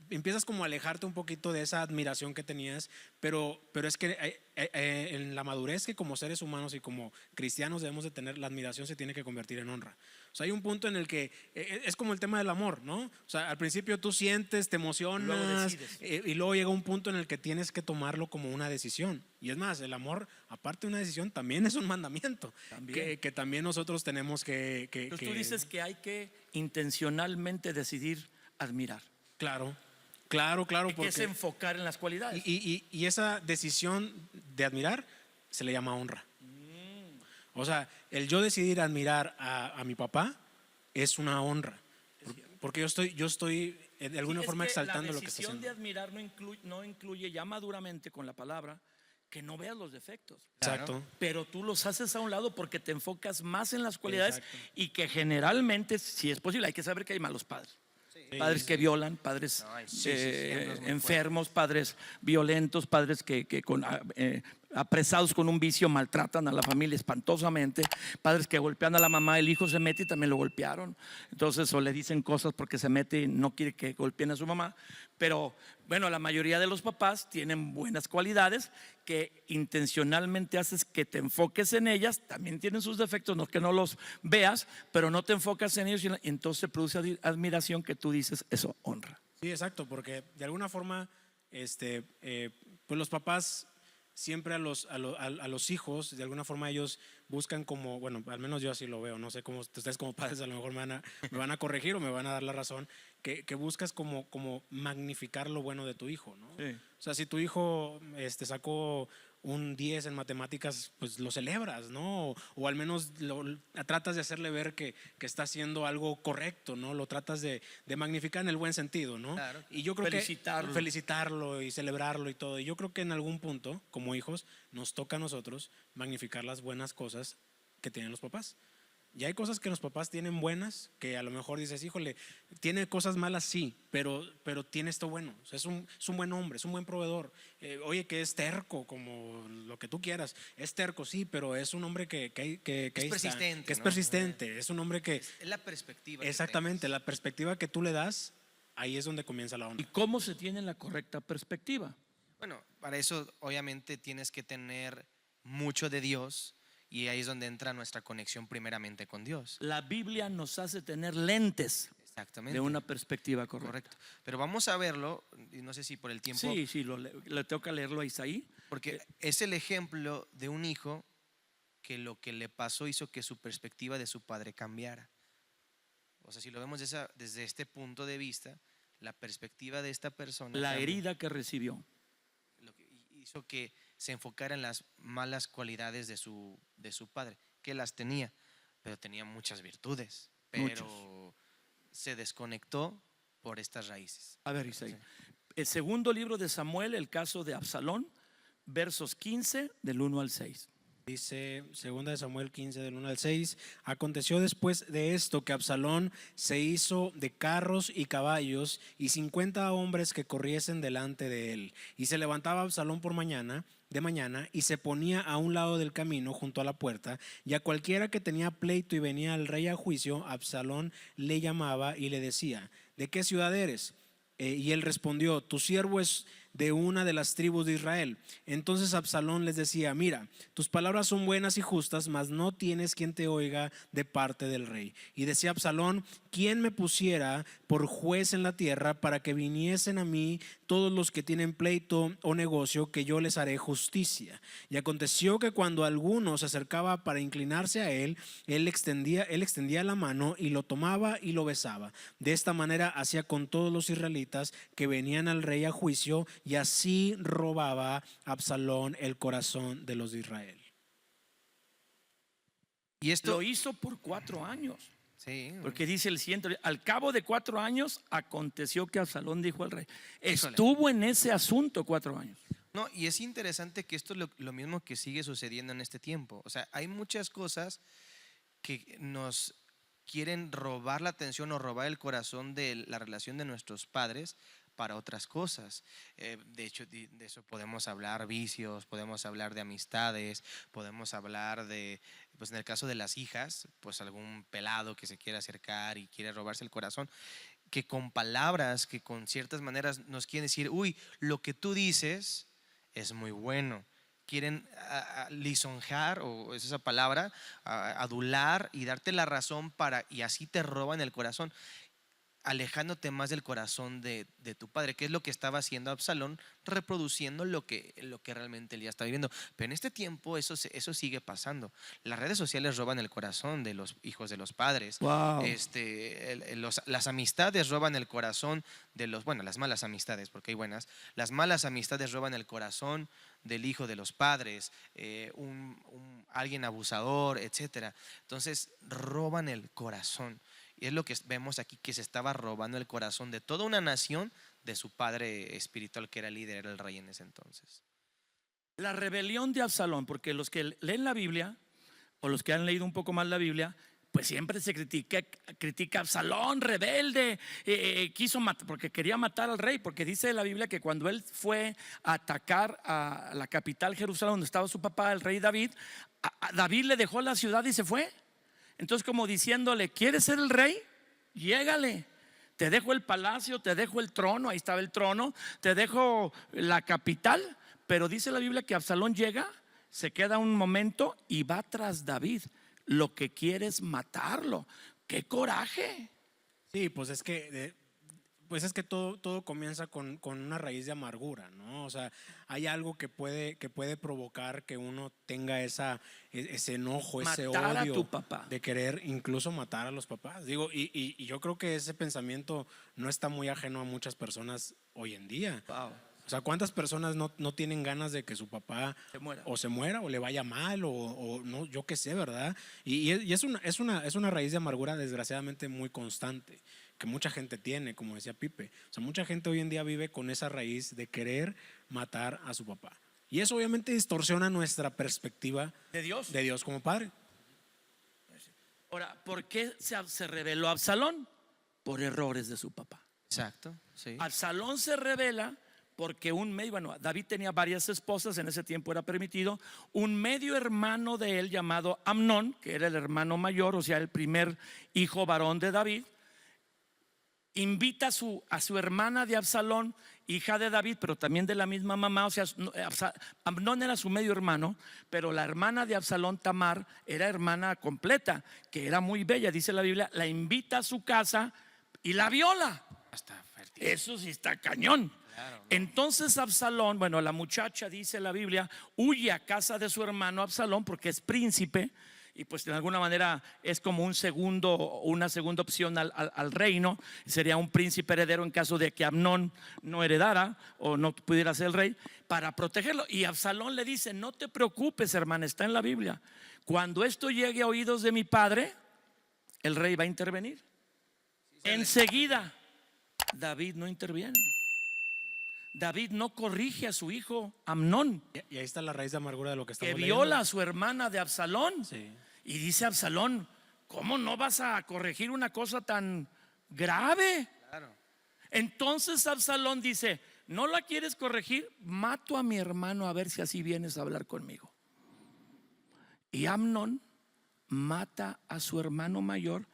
empiezas como a alejarte un poquito de esa admiración que tenías, pero es que en la madurez que como seres humanos y como cristianos debemos de tener, la admiración se tiene que convertir en honra. O sea, hay un punto en el que es como el tema del amor, ¿no? O sea, al principio tú sientes, te emocionas, y luego llega un punto en el que tienes que tomarlo como una decisión. Y es más, el amor, aparte de una decisión, también es un mandamiento que también nosotros tenemos que
Entonces tú dices que hay que intencionalmente decidir admirar.
Claro,
Que es enfocar en las cualidades.
y esa decisión de admirar se le llama honra. O sea, el yo decidir admirar a mi papá es una honra, porque yo estoy de alguna forma exaltando lo que está
La decisión
haciendo.
de admirar no incluye ya maduramente con la palabra que no veas los defectos.
Exacto.
Pero tú los haces a un lado porque te enfocas más en las cualidades.
Exacto.
Y que generalmente, si es posible, hay que saber que hay malos padres. Padres que violan, padres
ejemplos muy
enfermos, padres violentos, padres que apresados con un vicio maltratan a la familia espantosamente, padres que golpean a la mamá, el hijo se mete y también lo golpearon. Entonces, o le dicen cosas porque se mete y no quiere que golpeen a su mamá. Pero bueno, la mayoría de los papás tienen buenas cualidades que intencionalmente haces que te enfoques en ellas. También tienen sus defectos, no que no los veas, pero no te enfocas en ellos y entonces produce admiración que tú dices, eso honra.
Sí, exacto, porque de alguna forma, pues los papás siempre a los hijos, de alguna forma ellos buscan como, bueno, al menos yo así lo veo, no sé cómo ustedes como padres a lo mejor me van a corregir o me van a dar la razón, que buscas como magnificar lo bueno de tu hijo, ¿no?
Sí.
O sea, si tu hijo sacó un 10 en matemáticas, pues lo celebras, ¿no? O al menos tratas de hacerle ver que está haciendo algo correcto, ¿no? Lo tratas de magnificar en el buen sentido, ¿no?
Claro.
Y yo creo
Felicitarlo.
que felicitarlo y celebrarlo y todo. Y yo creo que en algún punto, como hijos, nos toca a nosotros magnificar las buenas cosas que tienen los papás. Y hay cosas que los papás tienen buenas, que a lo mejor dices, híjole, tiene cosas malas, sí, pero tiene esto bueno. O sea, es un buen hombre, es un buen proveedor. Oye, que es terco, como lo que tú quieras. Es terco, sí, pero es un hombre que
Es persistente,
que es
¿no?
persistente. Es un hombre que,
Es la perspectiva. que
exactamente,
tengas.
la perspectiva que tú le das, ahí es donde comienza la
¿Y
honra.
cómo se tiene la correcta perspectiva?
Bueno, para eso obviamente tienes que tener mucho de Dios y ahí es donde entra nuestra conexión primeramente con Dios.
La Biblia nos hace tener lentes
Exactamente.
de una perspectiva correcta.
Correcto. Pero vamos a verlo, y no sé si por el tiempo,
Sí, le toca leerlo a Isaí.
porque es el ejemplo de un hijo que lo que le pasó hizo que su perspectiva de su padre cambiara. O sea, si lo vemos desde este punto de vista, la perspectiva de esta persona
La
cambió.
herida que recibió.
Lo que hizo que se enfocara en las malas cualidades de su padre, que las tenía, pero tenía muchas virtudes, pero se desconectó por estas raíces.
A ver, Isaí.
Sí.
El segundo libro de Samuel, el caso de Absalón, versos 15 del 1 al 6.
Dice 2 Samuel 15 del 1 al 6, aconteció después de esto que Absalón se hizo de carros y caballos y 50 hombres que corriesen delante de él. Y se levantaba Absalón de mañana y se ponía a un lado del camino junto a la puerta, y a cualquiera que tenía pleito y venía al rey a juicio, Absalón le llamaba y le decía, ¿de qué ciudad eres? Y él respondió, tu siervo es de una de las tribus de Israel. Entonces Absalón les decía, mira, tus palabras son buenas y justas, mas no tienes quien te oiga de parte del rey. Y decía Absalón, ¿quién me pusiera por juez en la tierra para que viniesen a mí todos los que tienen pleito o negocio, que yo les haré justicia? Y aconteció que cuando alguno se acercaba para inclinarse a él, él extendía la mano y lo tomaba y lo besaba. De esta manera hacía con todos los israelitas que venían al rey a juicio, y así robaba Absalón el corazón de los de Israel.
Y esto,
Lo hizo por 4 años.
sí,
Porque dice el siguiente, al cabo de 4 años aconteció que Absalón dijo al rey.
Híjole.
Estuvo en ese asunto 4 años.
no, y es interesante que esto es lo mismo que sigue sucediendo en este tiempo. O sea, hay muchas cosas que nos quieren robar la atención o robar el corazón de la relación de nuestros padres para otras cosas. De hecho, de eso podemos hablar, vicios, podemos hablar de amistades, podemos hablar de, pues en el caso de las hijas, pues algún pelado que se quiere acercar y quiere robarse el corazón. que con palabras, que con ciertas maneras nos quieren decir, uy, lo que tú dices es muy bueno. Quieren lisonjear, o es esa palabra, adular y darte la razón y así te roban el corazón, alejándote más del corazón de tu padre, que es lo que estaba haciendo Absalón, reproduciendo lo que realmente él ya está viviendo. Pero en este tiempo eso sigue pasando. Las redes sociales roban el corazón de los hijos de los padres.
Wow.
Las amistades roban el corazón de bueno, las malas amistades, porque hay buenas. Las malas amistades roban el corazón del hijo de los padres, alguien abusador, etcétera. Entonces roban el corazón. Y es lo que vemos aquí, que se estaba robando el corazón de toda una nación de su padre espiritual, que era el líder, era el rey en ese entonces.
La rebelión de Absalón, porque los que leen la Biblia o los que han leído un poco más la Biblia, pues siempre se critica a Absalón, rebelde, quiso matar, porque quería matar al rey, porque dice la Biblia que cuando él fue a atacar a la capital Jerusalén, donde estaba su papá, el rey David, David le dejó la ciudad y se fue. Entonces, como diciéndole, ¿quieres ser el rey? Llégale. Te dejo el palacio, te dejo el trono, ahí estaba el trono, te dejo la capital. Pero dice la Biblia que Absalón llega, se queda un momento y va tras David. Lo que quiere es matarlo. ¡Qué coraje!
Sí, pues es que todo comienza con una raíz de amargura, ¿no? O sea, hay algo que puede provocar que uno tenga ese enojo, ese
Matar a
odio
tu papá.
de querer incluso matar a los papás. Digo, y yo creo que ese pensamiento no está muy ajeno a muchas personas hoy en día.
Wow.
O sea, ¿cuántas personas no tienen ganas de que su papá se muera o le vaya mal o no, yo qué sé, ¿verdad? Y es una raíz de amargura desgraciadamente muy constante, que mucha gente tiene, como decía Pipe. O sea, mucha gente hoy en día vive con esa raíz de querer matar a su papá. Y eso obviamente distorsiona nuestra perspectiva
¿De Dios?
de Dios como padre.
Ahora, ¿por qué se rebeló Absalón? Por errores de su papá.
Exacto, sí.
Absalón se rebela porque David tenía varias esposas, en ese tiempo era permitido. Un medio hermano de él llamado Amnón, que era el hermano mayor, o sea, el primer hijo varón de David, invita a su hermana de Absalón, hija de David, pero también de la misma mamá. O sea, Amnón era su medio hermano, pero la hermana de Absalón, Tamar, era hermana completa, que era muy bella, dice la Biblia. La invita a su casa y la viola. Eso sí está cañón.
Claro, ¿no?
Entonces Absalón, la muchacha, dice la Biblia, huye a casa de su hermano Absalón porque es príncipe, y pues de alguna manera es como una segunda opción al reino. Sería un príncipe heredero en caso de que Amnón no heredara o no pudiera ser el rey, para protegerlo. Y Absalón le dice: no te preocupes, hermana, está en la Biblia, cuando esto llegue a oídos de mi padre, el rey va a intervenir. Enseguida David no interviene. David no corrige a su hijo Amnón,
Y ahí está la raíz de amargura de lo que
que
estamos
viola
leyendo.
a su hermana de Absalón.
Sí.
Y dice Absalón: ¿cómo no vas a corregir una cosa tan grave?
Claro.
Entonces Absalón dice: ¿no la quieres corregir? Mato a mi hermano a ver si así vienes a hablar conmigo. Y Amnón mata a su hermano mayor,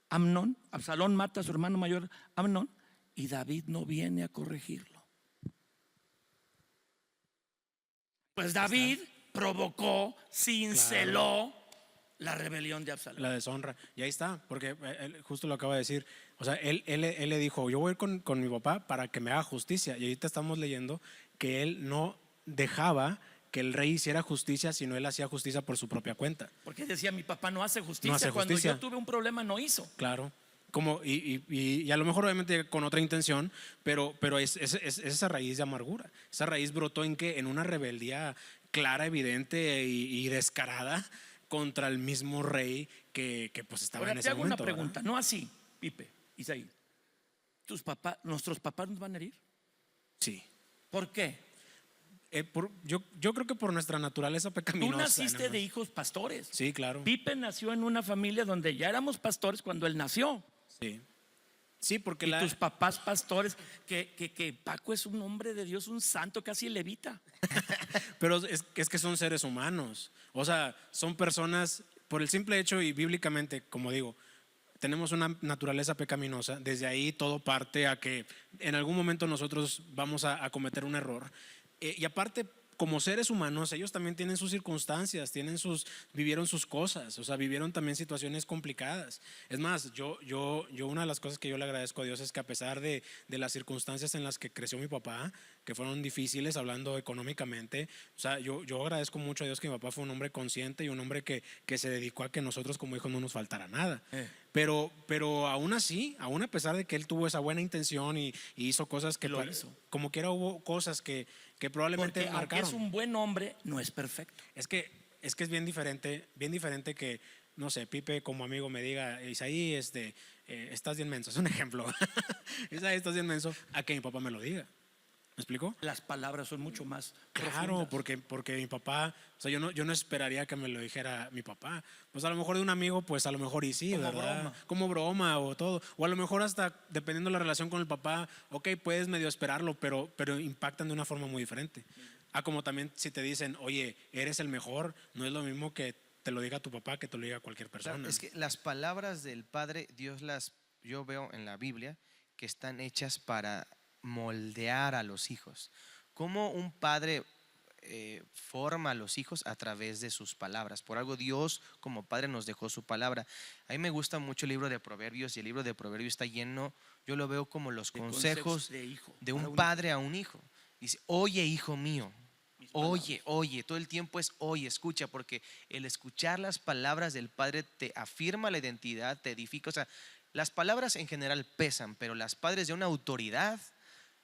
Absalón mata a su hermano mayor, Amnón, y David no viene a corregirlo. Pues David provocó, cinceló la rebelión de Absalón.
La deshonra. Y ahí está, porque él justo lo acaba de decir. O sea, él le dijo: yo voy a ir con mi papá para que me haga justicia. Y ahorita estamos leyendo que él no dejaba que el rey hiciera justicia, sino él hacía justicia por su propia cuenta.
Porque decía: mi papá no hace justicia.
No hace
Cuando
justicia.
yo tuve un problema no hizo.
Claro. Y a lo mejor obviamente con otra intención, pero es esa raíz de amargura. Esa raíz brotó en que en una rebeldía clara, evidente y descarada contra el mismo rey que pues estaba
Ahora
en
te
ese
hago
momento.
una pregunta,
¿verdad?
no así, Pipe, Isaí. ¿Nuestros papás nos van a herir?
Sí.
¿Por qué?
Yo creo que por nuestra naturaleza
Tú
pecaminosa.
naciste
nada más.
de hijos pastores.
Sí, claro.
Pipe nació en una familia donde ya éramos pastores cuando él nació.
Sí. Sí, porque
Y tus papás pastores, que Paco es un hombre de Dios, un santo, casi levita.
Pero es que son seres humanos. O sea, son personas, por el simple hecho y bíblicamente, como digo, tenemos una naturaleza pecaminosa, desde ahí todo parte a que en algún momento nosotros vamos a cometer un error. Y aparte, como seres humanos, ellos también tienen sus circunstancias, vivieron sus cosas, o sea, vivieron también situaciones complicadas. Es más, yo una de las cosas que yo le agradezco a Dios es que a pesar de las circunstancias en las que creció mi papá, que fueron difíciles hablando económicamente, o sea, yo agradezco mucho a Dios que mi papá fue un hombre consciente y un hombre que se dedicó a que nosotros como hijos no nos faltara nada. Pero aún así, aún a pesar de que él tuvo esa buena intención y hizo cosas que
Lo hizo.
como quiera hubo cosas que probablemente
Porque aunque
marcaron.
es un buen hombre, no es perfecto.
Es que es bien diferente que, no sé, Pipe como amigo me diga, Isaí, estás bien menso, es un ejemplo. Isaí, estás bien menso, a que mi papá me lo diga. ¿Me explico?
Las palabras son mucho más
Claro,
profundas.
porque mi papá, o sea, yo no esperaría que me lo dijera mi papá. Pues a lo mejor de un amigo, pues a lo mejor y sí,
Como
¿verdad?
broma.
Como broma o todo. O a lo mejor hasta dependiendo de la relación con el papá, ok, puedes medio esperarlo, pero impactan de una forma muy diferente. Como también si te dicen, oye, eres el mejor, no es lo mismo que te lo diga tu papá que te lo diga cualquier persona.
Claro, es que las palabras del Padre, yo veo en la Biblia que están hechas para moldear a los hijos. Cómo un padre forma a los hijos a través de sus palabras. Por algo Dios como Padre nos dejó su palabra. A mí me gusta mucho el libro de Proverbios y el libro de Proverbios está lleno, yo lo veo como los
De
consejos
de hijo.
de
para
un padre a un hijo. Dice, oye hijo mío, oye, todo el tiempo es oye, escucha, porque el escuchar las palabras del Padre te afirma la identidad, te edifica. O sea, las palabras en general pesan, pero las padres de una autoridad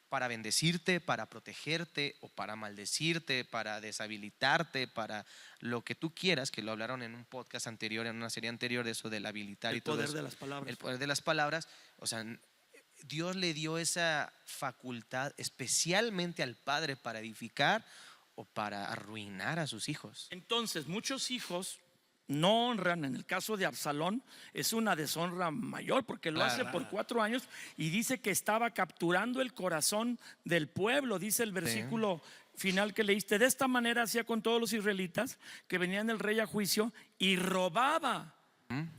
para bendecirte, para protegerte o para maldecirte, para deshabilitarte, para lo que tú quieras, que lo hablaron en un podcast anterior, en una serie anterior de eso del habilitar
El
y todo
poder
eso.
de las palabras.
El poder de las palabras, o sea, Dios le dio esa facultad especialmente al padre para edificar o para arruinar a sus hijos.
Entonces, muchos hijos no honran. En el caso de Absalón es una deshonra mayor porque lo hace por 4 años y dice que estaba capturando el corazón del pueblo. Dice el versículo final que leíste: de esta manera hacía con todos los israelitas que venían el rey a juicio y robaba.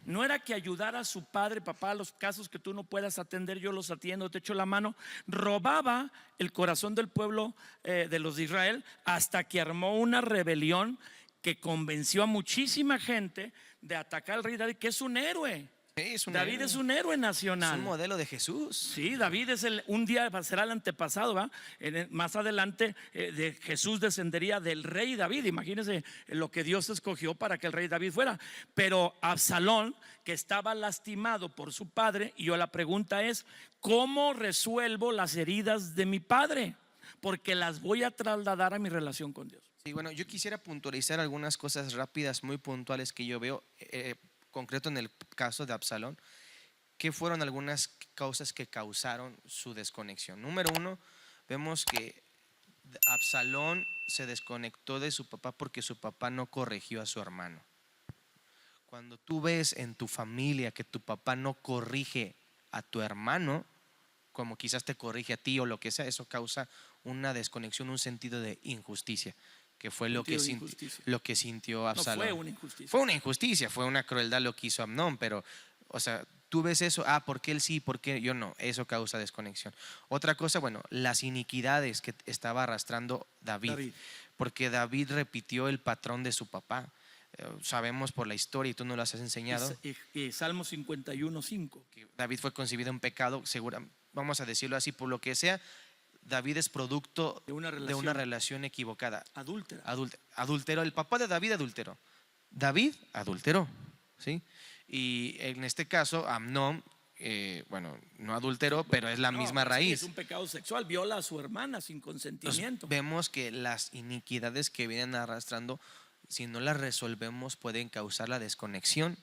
No era que ayudara a su padre, papá, los casos que tú no puedas atender, yo los atiendo, te echo la mano. Robaba el corazón del pueblo de los de Israel hasta que armó una rebelión que convenció a muchísima gente de atacar al rey David, que es un héroe. David
héroe.
es un héroe nacional.
Es un modelo de Jesús.
Sí, David es un día será el antepasado, ¿va? Más adelante de Jesús descendería del rey David. Imagínense lo que Dios escogió para que el rey David fuera. Pero Absalón, que estaba lastimado por su padre, y yo la pregunta es: ¿cómo resuelvo las heridas de mi padre? Porque las voy a trasladar a mi relación con Dios.
Sí, bueno, yo quisiera puntualizar algunas cosas rápidas, muy puntuales que yo veo, concreto en el caso de Absalón, que fueron algunas causas que causaron su desconexión. Número uno, vemos que Absalón se desconectó de su papá porque su papá no corrigió a su hermano. Cuando tú ves en tu familia que tu papá no corrige a tu hermano, como quizás te corrige a ti o lo que sea, eso causa una desconexión, un sentido de injusticia, que fue lo que sintió Absalón.
No fue una injusticia.
Fue una injusticia, fue una crueldad lo que hizo Amnón, pero, o sea, tú ves eso, ¿por qué él sí, por qué yo no? Eso causa desconexión. Otra cosa, bueno, las iniquidades que estaba arrastrando David. Porque David repitió el patrón de su papá. Sabemos por la historia y tú nos lo has enseñado.
Y Salmo 51:5.
Que David fue concebido en pecado, vamos a decirlo así, por lo que sea. David es producto de una relación equivocada.
Adúltera.
Adulteró. El papá de David adulteró. David adulteró, ¿sí? Y en este caso, Amnón, bueno, no adulteró, pero es la misma raíz.
Es un pecado sexual, viola a su hermana sin consentimiento.
Entonces, vemos que las iniquidades que vienen arrastrando, si no las resolvemos, pueden causar la desconexión.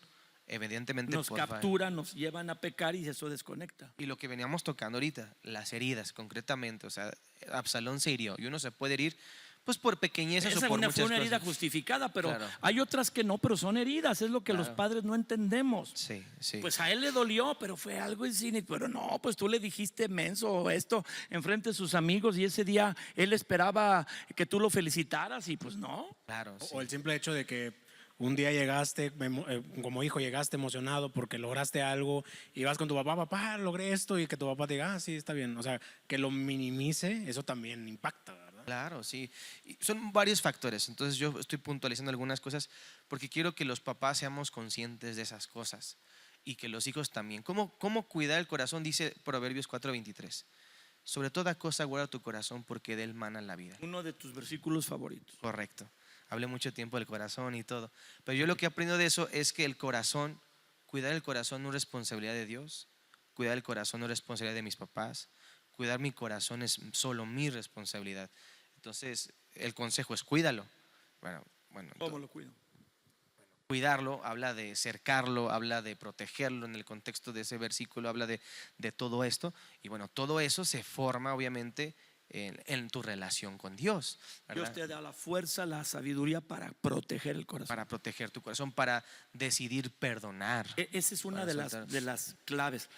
Evidentemente
nos capturan, nos llevan a pecar y eso desconecta.
Y lo que veníamos tocando ahorita, las heridas concretamente, o sea, Absalón se hirió y uno se puede herir pues por pequeñeces o por muchas
fue una herida
cosas.
justificada, pero
Claro.
hay otras que no, pero son heridas, es lo que los
Claro.
padres no entendemos.
Sí.
Pues a él le dolió, pero fue algo insígnito. Pero no, pues tú le dijiste menso o esto enfrente de sus amigos y ese día él esperaba que tú lo felicitaras y pues no.
Claro, sí.
O el simple hecho de que un día llegaste, como hijo llegaste emocionado porque lograste algo y vas con tu papá, papá, logré esto, y que tu papá te diga, ah, sí, está bien. O sea, que lo minimice, eso también impacta, ¿verdad?
Claro, sí. Y son varios factores. Entonces yo estoy puntualizando algunas cosas porque quiero que los papás seamos conscientes de esas cosas y que los hijos también. ¿Cómo cuidar el corazón? Dice Proverbios 4:23. Sobre toda cosa guarda tu corazón porque de él mana la vida.
Uno de tus versículos favoritos.
Correcto. Hablé mucho tiempo del corazón y todo. Pero yo lo que he aprendido de eso es que el corazón, cuidar el corazón no es responsabilidad de Dios. Cuidar el corazón no es responsabilidad de mis papás. Cuidar mi corazón es solo mi responsabilidad. Entonces, el consejo es cuídalo. Bueno,
¿Cómo lo cuido?
cuidarlo habla de cercarlo, habla de protegerlo. En el contexto de ese versículo habla de todo esto. Y bueno, todo eso se forma obviamente en tu relación con Dios, ¿verdad?
Dios te da la fuerza, la sabiduría para proteger el corazón.
Para proteger tu corazón, para decidir perdonar.
Esa es una
Para
de
soltar.
las claves.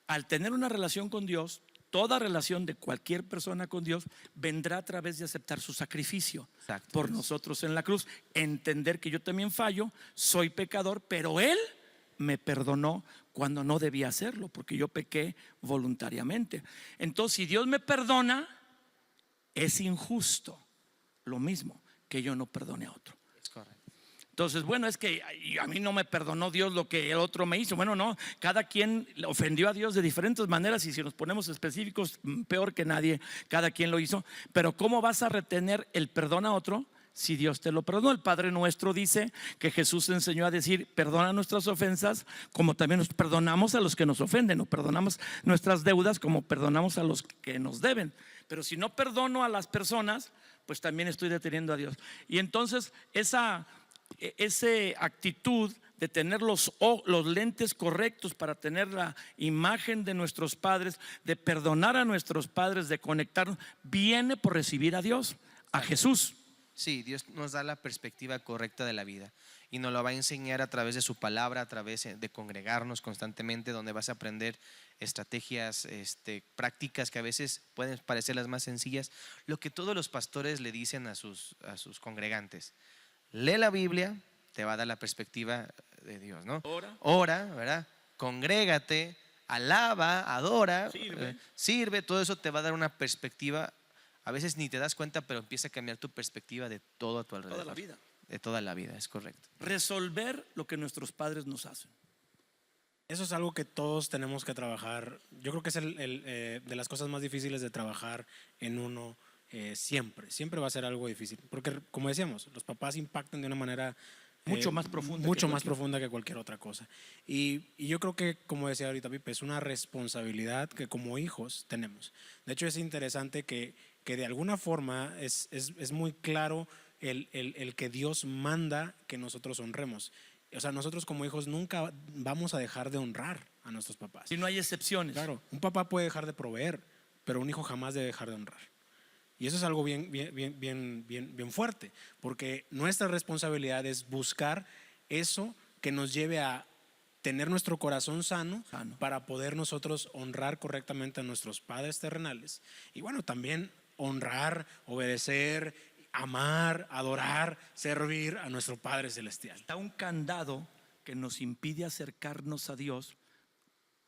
Al tener una relación con Dios, toda relación de cualquier persona con Dios vendrá a través de aceptar su sacrificio
Exacto.
por nosotros en la cruz. Entender que yo también fallo, soy pecador, pero Él me perdonó cuando no debía hacerlo, porque yo pequé voluntariamente. Entonces, si Dios me perdona, es injusto lo mismo que yo no perdone a otro.
Es correcto.
Entonces, bueno, es que a mí no me perdonó Dios lo que el otro me hizo. Bueno, no, cada quien ofendió a Dios de diferentes maneras, y si nos ponemos específicos, peor que nadie, cada quien lo hizo. Pero ¿cómo vas a retener el perdón a otro si Dios te lo perdonó? El Padre Nuestro dice que Jesús enseñó a decir: perdona nuestras ofensas como también nos perdonamos a los que nos ofenden, o perdonamos nuestras deudas como perdonamos a los que nos deben. Pero si no perdono a las personas, pues también estoy deteniendo a Dios. Y entonces esa actitud de tener los lentes correctos para tener la imagen de nuestros padres, de perdonar a nuestros padres, de conectarnos, viene por recibir a Dios, a Jesús.
Sí, Dios nos da la perspectiva correcta de la vida y nos lo va a enseñar a través de su palabra, a través de congregarnos constantemente, donde vas a aprender estrategias, prácticas que a veces pueden parecer las más sencillas. Lo que todos los pastores le dicen a sus congregantes: lee la Biblia, te va a dar la perspectiva de Dios, ¿no? Ora, ¿verdad? Congrégate, alaba, adora, sirve, todo eso te va a dar una perspectiva. A veces ni te das cuenta, pero empieza a cambiar tu perspectiva de todo a tu alrededor.
Toda la vida.
De toda la vida, es correcto.
Resolver lo que nuestros padres nos hacen.
Eso es algo que todos tenemos que trabajar. Yo creo que es de las cosas más difíciles de trabajar en uno. Siempre va a ser algo difícil, porque como decíamos, los papás impactan de una manera
Mucho más profunda
profunda que cualquier otra cosa. Y yo creo que, como decía ahorita Pipe, es una responsabilidad que como hijos tenemos. De hecho, es interesante que de alguna forma es muy claro el que Dios manda que nosotros honremos. O sea, nosotros como hijos nunca vamos a dejar de honrar a nuestros papás.
Y no hay excepciones.
Claro, un papá puede dejar de proveer, pero un hijo jamás debe dejar de honrar. Y eso es algo bien fuerte, porque nuestra responsabilidad es buscar eso que nos lleve a tener nuestro corazón sano para poder nosotros honrar correctamente a nuestros padres terrenales. Y bueno, también honrar, obedecer, amar, adorar, servir a nuestro Padre Celestial.
Está un candado que nos impide acercarnos a Dios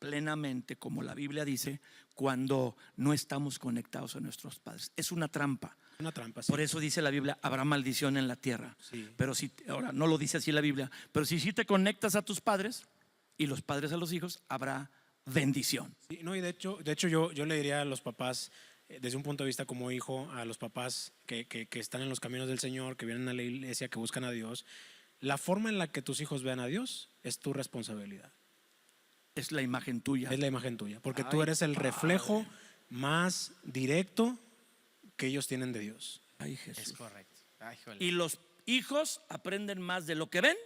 plenamente, como la Biblia dice, cuando no estamos conectados a nuestros padres. Es una trampa.
Una trampa, sí.
Por eso dice la Biblia: habrá maldición en la tierra.
Sí.
Pero si, ahora no lo dice así la Biblia, pero si te conectas a tus padres y los padres a los hijos, habrá bendición.
Sí, no, y de hecho yo le diría a los papás, desde un punto de vista como hijo, a los papás que están en los caminos del Señor, que vienen a la iglesia, que buscan a Dios, la forma en la que tus hijos vean a Dios es tu responsabilidad.
Es la imagen tuya.
Es la imagen tuya, porque tú eres el reflejo más directo que ellos tienen de Dios.
Ay, Jesús.
Es correcto. Ay,
Y los hijos aprenden más de lo que ven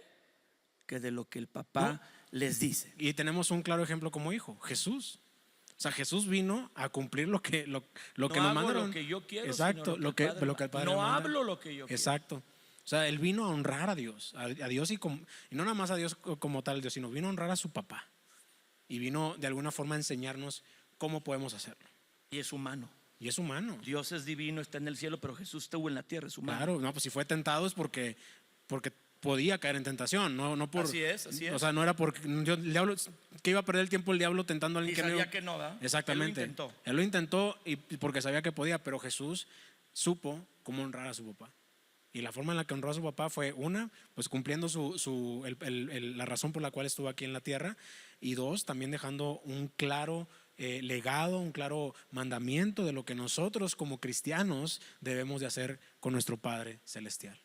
que de lo que el papá les dice.
Y tenemos un claro ejemplo como hijo, Jesús. O sea, Jesús vino a cumplir lo que nos mandaron.
Lo que yo quiero,
exacto,
sino
lo que el Padre
no
manda.
hablo lo que yo quiero.
Exacto. O sea, él vino a honrar a Dios, a Dios y no nada más a Dios como tal, Dios, sino vino a honrar a su papá. Y vino de alguna forma a enseñarnos cómo podemos hacerlo.
Y es humano.
Y es humano.
Dios es divino, está en el cielo, pero Jesús estuvo en la tierra, es humano.
Claro, no, pues si fue tentado es porque podía caer en tentación, no por...
Así es.
O sea, no era porque el diablo, que iba a perder el tiempo el diablo tentando a alguien
Y
que
sabía que no, ¿verdad?
Exactamente. Él lo intentó y porque sabía que podía, pero Jesús supo cómo honrar a su papá. Y la forma en la que honró a su papá fue, una, pues cumpliendo la razón por la cual estuvo aquí en la tierra, y dos, también dejando un claro legado, un claro mandamiento de lo que nosotros como cristianos debemos de hacer con nuestro Padre Celestial.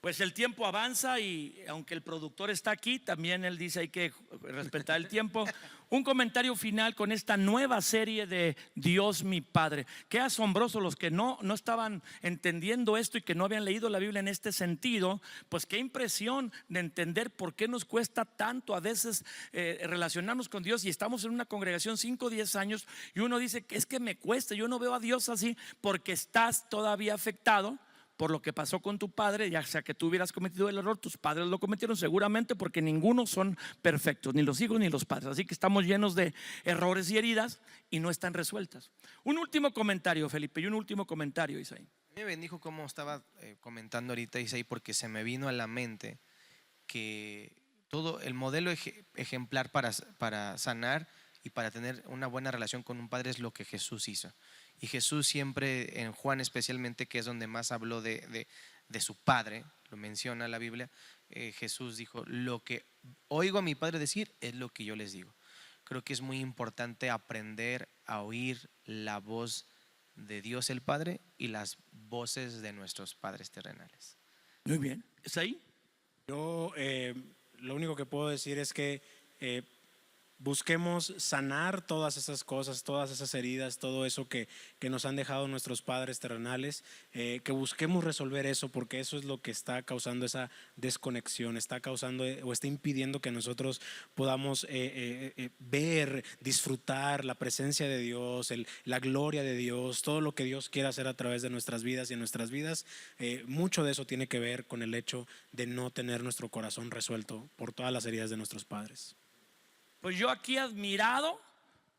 Pues el tiempo avanza y aunque el productor está aquí, también él dice hay que respetar el tiempo. Un comentario final con esta nueva serie de Dios mi Padre. Qué asombroso los que no estaban entendiendo esto y que no habían leído la Biblia en este sentido. Pues qué impresión de entender por qué nos cuesta tanto a veces relacionarnos con Dios. Y estamos en una congregación 5 o 10 años y uno dice que es que me cuesta, yo no veo a Dios así, porque estás todavía afectado por lo que pasó con tu padre. Ya sea que tú hubieras cometido el error, tus padres lo cometieron seguramente, porque ninguno son perfectos, ni los hijos ni los padres. Así que estamos llenos de errores y heridas y no están resueltas. Un último comentario, Felipe, y un último comentario, Isaí.
Me bendijo como estaba comentando ahorita Isaí, porque se me vino a la mente que todo el modelo ejemplar para sanar y para tener una buena relación con un padre es lo que Jesús hizo. Y Jesús siempre, en Juan especialmente, que es donde más habló de su Padre, lo menciona la Biblia, Jesús dijo, lo que oigo a mi Padre decir es lo que yo les digo. Creo que es muy importante aprender a oír la voz de Dios el Padre y las voces de nuestros padres terrenales.
Muy bien, ¿es ahí?
Yo lo único que puedo decir es que busquemos sanar todas esas cosas, todas esas heridas, todo eso que nos han dejado nuestros padres terrenales, que busquemos resolver eso, porque eso es lo que está causando esa desconexión, está causando o está impidiendo que nosotros podamos ver, disfrutar la presencia de Dios, la gloria de Dios, todo lo que Dios quiere hacer a través de nuestras vidas. Y en nuestras vidas mucho de eso tiene que ver con el hecho de no tener nuestro corazón resuelto por todas las heridas de nuestros padres.
Pues yo aquí admirado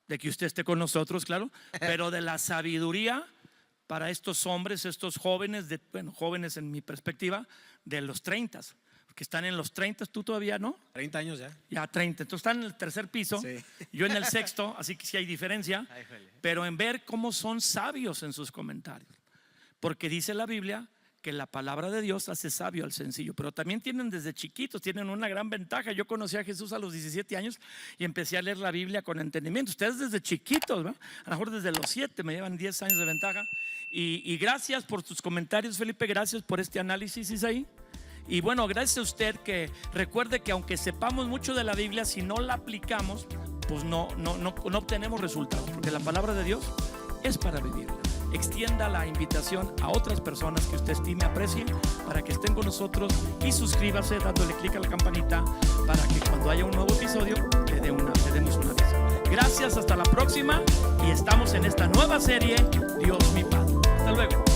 de que usted esté con nosotros, claro, pero de la sabiduría para estos hombres, estos jóvenes, jóvenes en mi perspectiva, de los 30, que están en los 30, tú todavía no.
30 años ya.
Ya 30, entonces están en el tercer piso,
sí.
Yo en el sexto, así que sí hay diferencia, pero en ver cómo son sabios en sus comentarios, porque dice la Biblia que la palabra de Dios hace sabio al sencillo, pero también tienen desde chiquitos, tienen una gran ventaja. Yo conocí a Jesús a los 17 años y empecé a leer la Biblia con entendimiento. Ustedes desde chiquitos, ¿no? A lo mejor desde los 7 me llevan 10 años de ventaja. Y gracias por tus comentarios, Felipe, gracias por este análisis, Isaí. Y bueno, gracias a usted, que recuerde que aunque sepamos mucho de la Biblia, si no la aplicamos, pues no obtenemos resultados, porque la palabra de Dios es para vivirla. Extienda la invitación a otras personas que usted estime, aprecie, para que estén con nosotros, y suscríbase dándole clic a la campanita para que cuando haya un nuevo episodio le demos un aviso. Gracias, hasta la próxima, y estamos en esta nueva serie Dios mi Padre. Hasta luego.